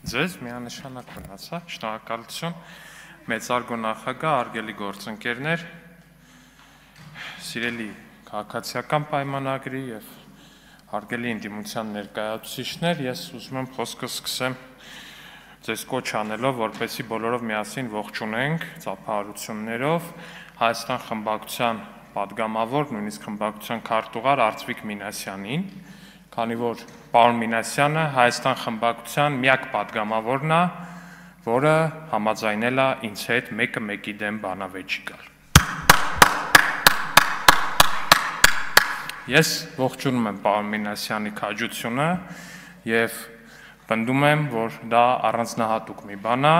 Ձեզ միանշանակ մնացա, շնորհակալություն, մեծարգո նախագահ, արգելի գործընկերներ, սիրելի քաղաքացիական պայմանագրի եւ արգելի ընդդիմության ներկայացուցիչներ, ես ուզում եմ խոսքը սկսեմ ձեզ կոչ անելով, որպեսզի բոլորով միասին ողջունենք ծափահարություններով Հայաստան խմբակցության падգամավոր, նույնիսկ խմբակցության քարտուղար Արծվիկ Մինասյանին, քանի որ պարոն Մինասյանը Հայաստան խմբակցության միակ падգամավորն է, որը համաձայնել է ինձ հետ մեկը մեկի դեմ բանավեճի գալ։ Ես ողջունում եմ պարոն Մինասյանի քաջությունը եւ պնդում եմ, որ դա առանձնահատուկ մի բան է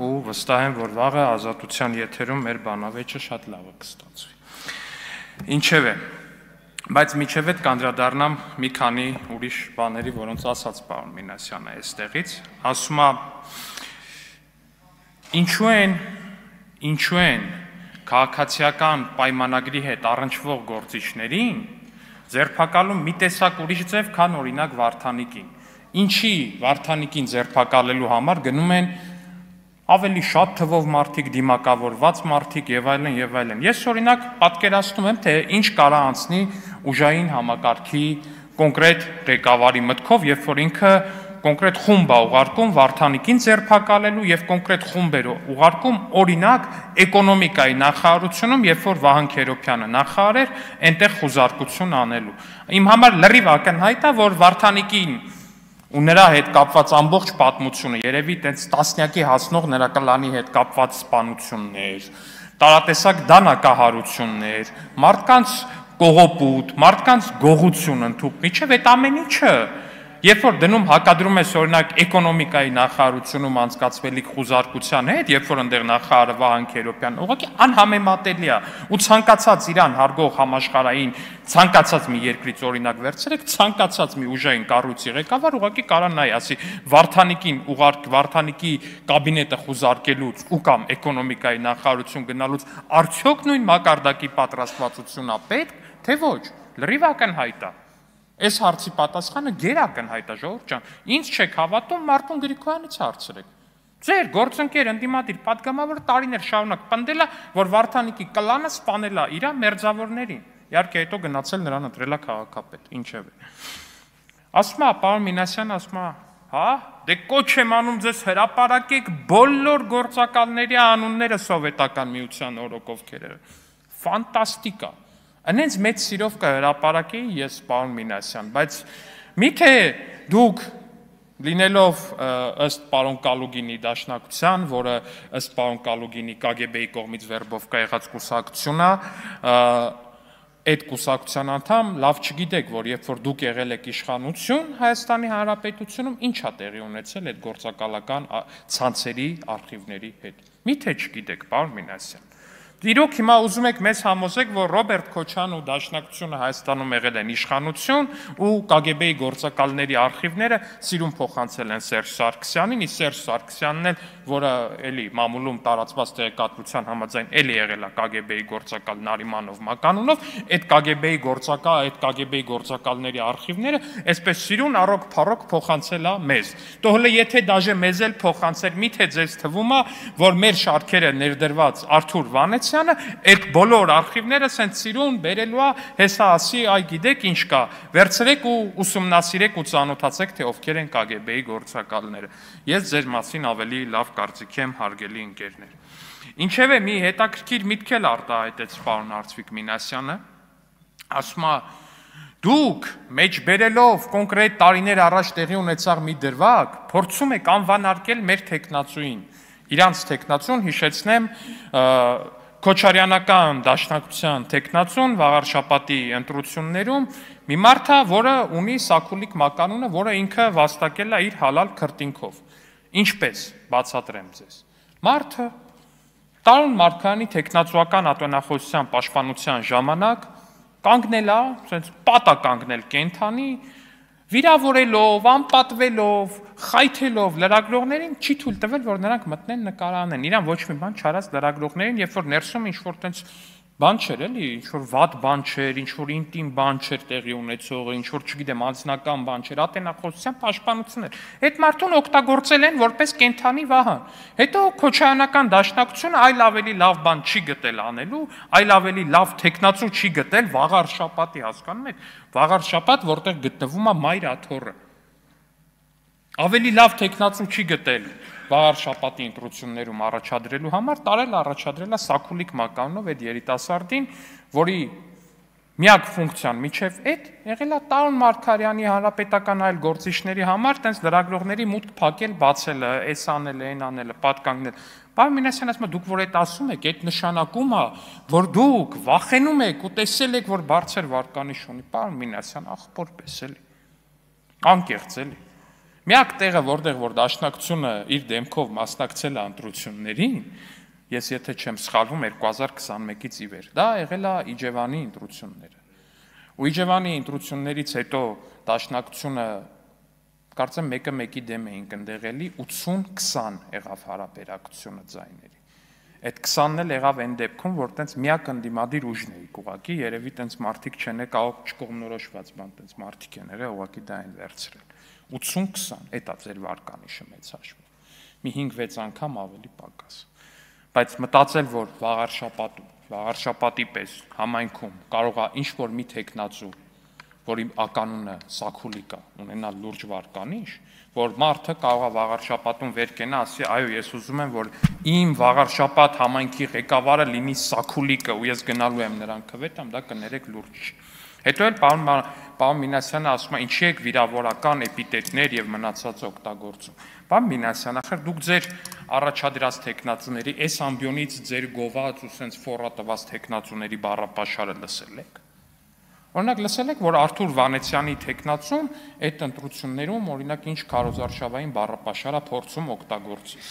ու վստահ եմ, որ վաղը ազատության եթերում մեր բանավեճը շատ լավ կստացվի։ Ինչևէ, բայց միջև այդ կանդրադառնամ մի քանի ուրիշ բաների, որոնց ասաց պարոն Մինասյանը այստեղից, ասում է ինչու են քաղաքացիական պայմանագրի հետ առնչվող գործիչներին ձերբակալում մի տեսակ ուրիշ ձև, քան օրինակ Վարդանիկին։ Ինչի Վարդանիկին ձերբակալելու համար գնում են ավելի շատ թվով մարդիկ, դիմակավորված մարդիկ եւ այլն եւ այլն։ Ես օրինակ պատկերացնում եմ, թե ինչ կարա անցնի ուժային համակարգի կոնկրետ ղեկավարի մտքով, երբ որ ինքը կոնկրետ խումբ է ուղարկում Վարդանիկին ձերբակալելու եւ կոնկրետ խումբեր ուղարկում օրինակ էկոնոմիկայի նախարարությունում, երբ որ Վահան Քերոբյանը նախարար էր, այնտեղ խուզարկություն անելու։ Իմ համար լրիվ ակնհայտ է, որ Վարդանիկին ու նրա հետ կապված ամբողջ պատմությունը, երևի տենց տասնյակի հասնող նրա կլանի հետ կապված սպանություններ, տարատեսակ դանակահարություններ, մարդկանց կողոպուտ, մարդկանց գողություն ընդհուպ, միջև այդ ամեն ինչը, երբ որ դնում հակադրում ես օրինակ էկոնոմիկայի նախարարությունում անցկացվելիք խուզարկության հետ, երբ որ այնտեղ նախարարը Վահան Քերոբյանն ուղղակի անհամեմատելի է ու ցանկացած իրան հարգող համաշխարհային ցանկացած մի երկրից օրինակ վերցրեք, ցանկացած մի ուժային կառույցի ղեկավար ուղղակի կարա նայ, ասի Վարդանիկին Վարդանիկի կաբինետը խուզարկելուց ու կամ էկոնոմիկայի նախարարություն գնալուց արդյոք նույն մակարդակի պատրաստվածությունն է պետք, թե ոչ, լրիվ ակնհայտ է։ Այս հարցի պատասխանը գերակնհայտ է, ժողովուրդ ջան, ինձ չեք հավատում, Մարտուն Գրիգորյանից հարցրեք։ Ձեր գործընկեր ընդդիմադիր падգամավորը տարիներ շարունակ պնդել է, որ Վարդանիկի կլանը սպանել է իր մերձավորներին։ Իհարկե հետո գնացել նրան ընտրել է քաղաքապետ, ինչևէ։ Ասում է պարոն Մինասյանը, ասում է, հա, դե կոչ եմ անում ձեզ հրապարակեք բոլոր գործակալների անունները Սովետական միության օրոք ովքեր են։ Ֆանտաստիկ է։ Անենց մեծ սիրով կհրապարակեի ես պարոն Մինասյան, բայց միթե դուք լինելով ըստ պարոն Կալուգինի դաշնակցության, որը ըստ պարոն Կալուգինի KGB-ի կողմից վերբովկա եղած կուսակցություն է, այդ կուսակցության անդամ լավ չգիտեք, որ երբ որ դուք եղել եք իշխանություն Հայաստանի Հանրապետությունում, ինչ է տեղի ունեցել այդ գործակալական ցանցերի արխիվների հետ։ Միթե չգիտեք, պարոն Մինասյան։ Իրոք հիմա ուզում եք մեզ համոզեք, որ Ռոբերտ Քոչյանը ու Դաշնակցությունը Հայաստանում եղել են իշխանություն ու KGB-ի գործակալների արխիվները սիրուն փոխանցել են Սերժ Սարգսյանին, իսկ Սերժ Սարգսյանն էլ, որը էլի մամուլում տարածված տեղեկատվության համաձայն էլի եղել է KGB-ի գործակալ Նարիմանով Մականունով, այդ KGB-ի գործակալների արխիվները այսպես սիրուն առոք-փառոք փոխանցել է մեզ։ Թողել եթե դաժե մեզ էլ փոխանցել, միթե ձեզ թվում է, որ մեր շարքերը ներդրված Արթուր Վանեցյանը այդ բոլոր արխիվները սենց սիրուն բերելու է, հեսա ասի, այ գիտեք ինչ կա, վերցրեք ու ուսումնասիրեք ու ծանոթացեք, թե ովքեր են KGB-ի գործակալները։ Ես ձեր մասին ավելի լավ կարծիքի եմ, հարգելի ընկերներ։ Ինչևէ մի հետաքրքիր միտք էլ արտահայտեց պարոն Արծվիկ Մինասյանը, ասում է դուք մեջբերելով կոնկրետ տարիներ առաջ տեղի ունեցող մի դրվագ, փորձում եք անվանարկել մեր տեխնացուին։ Իրանց տեխնացուն հիշեցնեմ Քոչարյանական դաշնակցության տեխնացուն վաղարշապատի ընտրություններում մի մարդ է, որը ունի Սաքուլիկ Մականունը, որը ինքը վաստակել է իր հալալ քրտինքով։ Ինչպես բացատրեմ ձեզ։ Մարդը Տարոն Մարկարյանի տեխնացուական ատոնախոսության պաշտպանության ժամանակ կանգնել է, ասենց պատ է կանգնել կենթանի, վիրավորելով, անպատվելով, խայթելով լրագրողներին չի թույլ տվել, որ նրանք մտնեն նկարանեն։ Իրան ոչ մի բան չարած լրագրողներին, երբ որ ներսում ինչ-որ տենց Բան չէր էլի, ինչ որ վատ բան չէր, ինչ որ ինտիմ բան չէր տեղի ունեցողը, ինչ որ չգիտեմ, անձնական բան չէր, ատենախոսության պաշտպանություն էր։ Այդ մարդուն օգտագործել են որպես կենթանի վահան։ Հետո քոչայանական դաշնակցությունը այլ ավելի լավ բան չի գտել անելու, այլ ավելի լավ տեխնացու չի գտել վաղար շաբաթի, հասկանում եք, վաղար շաբաթ, որտեղ գտնվում է մայր աթոռը։ Ավելի լավ տեխնացու չի գտել վաղար շաբաթի ընտրություններում առաջադրելու համար, առաջադրելա Սաքուլիկ Մականով այդ երիտասարդին, որի միակ ֆունկցիան միջև այդ եղել է Տարոն Մարգարյանի հանրապետական այլ գործիչների համար տենց լրագրողների մուտք փակել, բացելը, էս անելը, այն անելը, պատկանել։ Պարոն Մինասյան ասում է, դուք որ այդ ասում եք, այդ նշանակում է, որ դուք վախենում եք ու տեսել եք, որ բարձր վարկանիշ ունի։ Պարոն Մինասյան, ախպոր պես էլի։ Անկեղծ էլի։ Միակ տեղը, որտեղ որ դաշնակցությունը իր դեմքով մասնակցել է ընտրություններին, ես եթե չեմ սխալվում 2021-ից ի վեր, դա եղել է Իջևանի ընտրությունները։ Ու Իջևանի ընտրություններից հետո դաշնակցությունը կարծեմ մեկը մեկի դեմ էին կնդեղելի 80-20 եղավ հարաբերակցությունը ձայների։ Այդ 20-ն էլ եղավ այն դեպքում, որ տենց միակ ընդդիմադիր ուժն էի ուղղակի, երևի տենց մարդիկ չեն եկավ չկողմնորոշված բան, տենց մարդիկ են եղել, ուղղակի դա են վերցրել։ 80-20, էտա ձեր վարկանիշը մեծ հաշվով։ Մի 5-6 անգամ ավելի պակաս։ Բայց մտածել, որ վաղար շաբաթի պես համայնքում կարող է ինչ-որ մի տեխնացու, որի ականունը Սաքուլիկ է, ունենալ լուրջ վարկանիշ, որ մարդը կարող է վաղար շաբաթում վեր կենա, ասի, այո, ես ուզում եմ, որ իմ վաղար շաբաթ համայնքի ղեկավարը լինի Սաքուլիկը, ու ես գնալու եմ նրան քվեթամ, դա կներեք լուրջ չի։ Հետո էլ պարոն Մինասյանը ասում է, ինչի եք վիրավորական էպիտետներ եւ մնացած օգտագործում։ Պարոն Մինասյան, ախր դուք ձեր առաջադրած տեխնացուների, այս ամբիոնից ձեր գոված ու սենց ֆորատված տեխնացուների բառապաշարը լսել եք։ Օրինակ լսել եք, որ Արթուր Վանեցյանի տեխնացուն այդ ընտրություններում օրինակ ինչ քարոզարշավային բառապաշարա փորձում օգտագործի։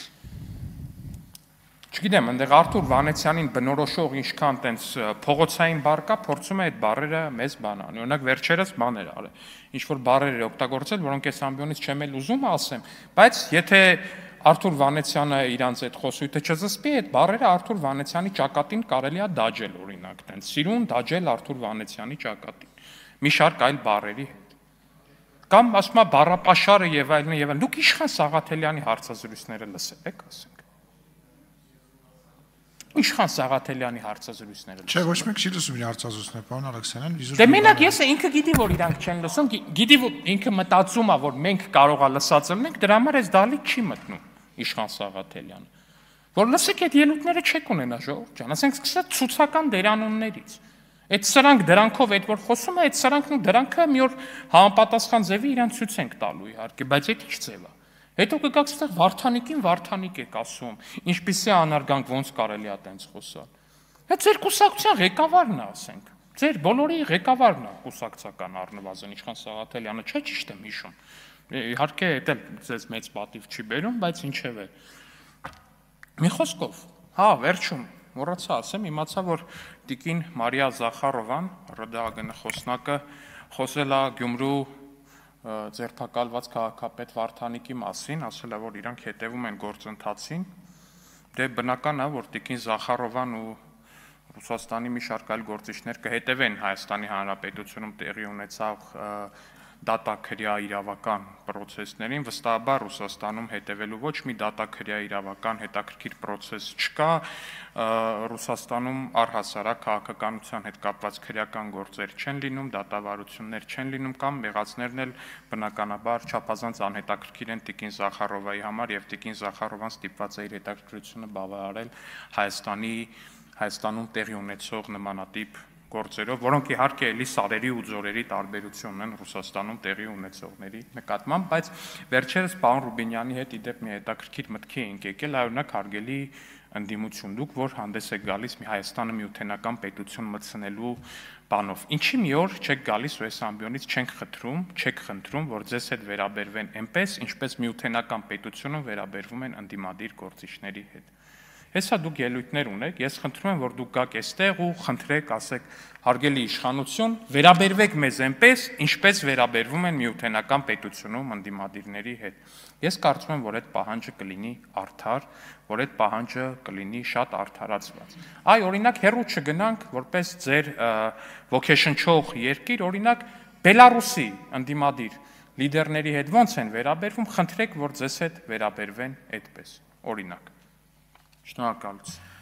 Չգիտեմ, այնտեղ Արթուր Վանեցյանին բնորոշող ինչքան տենց փողոցային բառ կա, փորձում է այդ բառերը մեզ բան անի։ Օրինակ վերջերս բաներ արել։ Ինչ որ բառեր է օգտագործել, որոնք այս ամբիոնից չեմ էլ ուզում ասեմ, բայց եթե Արթուր Վանեցյանը իրանց այդ խոսույթը չզսպի, այդ բառերը Արթուր Վանեցյանի ճակատին կարելի է դաջել, օրինակ, տենց սիրուն դաջել Արթուր Վանեցյանի ճակատին։ Մի շարք այլ բառերի հետ։ Կամ ասում է բառապաշարը եւ այլն եւ այլն։ Դուք Իշխան Սաղաթելյանի հարցազրույցները լսել եք, ասենք։ Իշխան Սաղաթելյանի հարցազրույցները։ Չէ, ոչ մեկ չի լսում իր հարցազրույցները, պարոն Ալեքսանյան, իզուր։ Դե մենակ ես ինքը գիտի, որ իրանք չեն լսում, գիտի որ ինքը մտածում է, որ մենք կարող է լսած լինենք, դրա համար այս դալիք չի մտնում Իշխան Սաղաթելյանը։ Որ լսեք այդ ելույթները չեք ունենա, ժողովուրդ ջան, ասենք սկսած ցուցական դերանուններից։ Այդ սրանք դրանքով այդ որ խոսում է, այդ սրանքն ու դրանքը մի օր համապատասխան ձևի իրան ցույց ենք տալու իհարկե, բայց այդ ի՞նչ ձև է։ Հետո կգաք այստեղ Վարդանիկին Վարդանիկ եք ասում, ինչպիսի անարգանք ոնց կարելի է տենց խոսալ։ Հա ձեր կուսակցության ղեկավարն է, ասենք։ Ձեր բոլորի ղեկավարն է կուսակցական առնվազն Իշխան Սաղաթելյանը, չէ՞ ճիշտ եմ հիշում։ Իհարկե դա ձեզ մեծ պատիվ չի բերում, բայց ինչև է։ Մի խոսքով, հա, վերջում մոռացա ասեմ, իմացա, որ տիկին Մարիա Զախարովան, ՌԴԱԳՆ խոսնակը, խոսել է Գյումրու ձերբակալված քաղաքապետ Վարդանիկի մասին, ասել է, որ իրանք հետևում են գործընթացին, դե բնական է, որ տիկին Զախարովան ու Ռուսաստանի մի շարք այլ գործիչներ կհետևեն Հայաստանի Հանրապետությունում տեղի ունեցող դատաքրյա իրավական պրոցեսներին, վստահաբար Ռուսաստանում հետևելու ոչ մի դատաքրյա իրավական հետաքրքիր պրոցես չկա, Ռուսաստանում առհասարակ քաղաքականության հետ կապված քրեական գործեր չեն լինում, դատավարություններ չեն լինում կամ մեղածներն էլ բնականաբար չափազանց անհետաքրքիր են տիկին Զախարովայի համար եւ տիկին Զախարովան ստիպված է իր հետաքրքրությունը բավարարել Հայաստանում տեղի ունեցող նմանատիպ գործերով, որոնք իհարկե էլի սարերի ու ձորերի տարբերությունն են Ռուսաստանում տեղի ունեցողների նկատմամբ, բայց վերջերս պարոն Ռուբինյանի հետ իդեպ մի հետաքրքիր մտքի էինք եկել, այօրինակ հարգելի ընդդիմություն դուք, որ հանդես եք գալիս մի Հայաստանը միութենական պետություն մտցնելու բանով։ Ինչի մի օր չեք գալիս ու այս ամբիոնից չեք խնդրում, որ ձեզ հետ վերաբերվեն այնպես, ինչպես միութենական պետությունը վերաբերվում են ընդդիմադիր գործիչների հետ։ Հեսա դուք ելույթներ ունեք, ես խնդրում եմ, որ դուք գաք այստեղ ու խնդրեք, ասեք, հարգելի իշխանություն, վերաբերվեք մեզ այնպես, ինչպես վերաբերվում են միութենական պետությունում ընդդիմադիրների հետ։ Ես կարծում եմ, որ այդ պահանջը կլինի արդար, որ այդ պահանջը կլինի շատ արդարացված։ Այ օրինակ հեռու չգնանք, որպես ձեր ոգեշնչող երկիր, օրինակ Բելարուսի ընդդիմադիր լիդերների հետ ոնց են վերաբերվում, խնդրեք, որ ձեզ հետ վերաբերվեն այդպես, օրինակ։ Շնորհակալություն։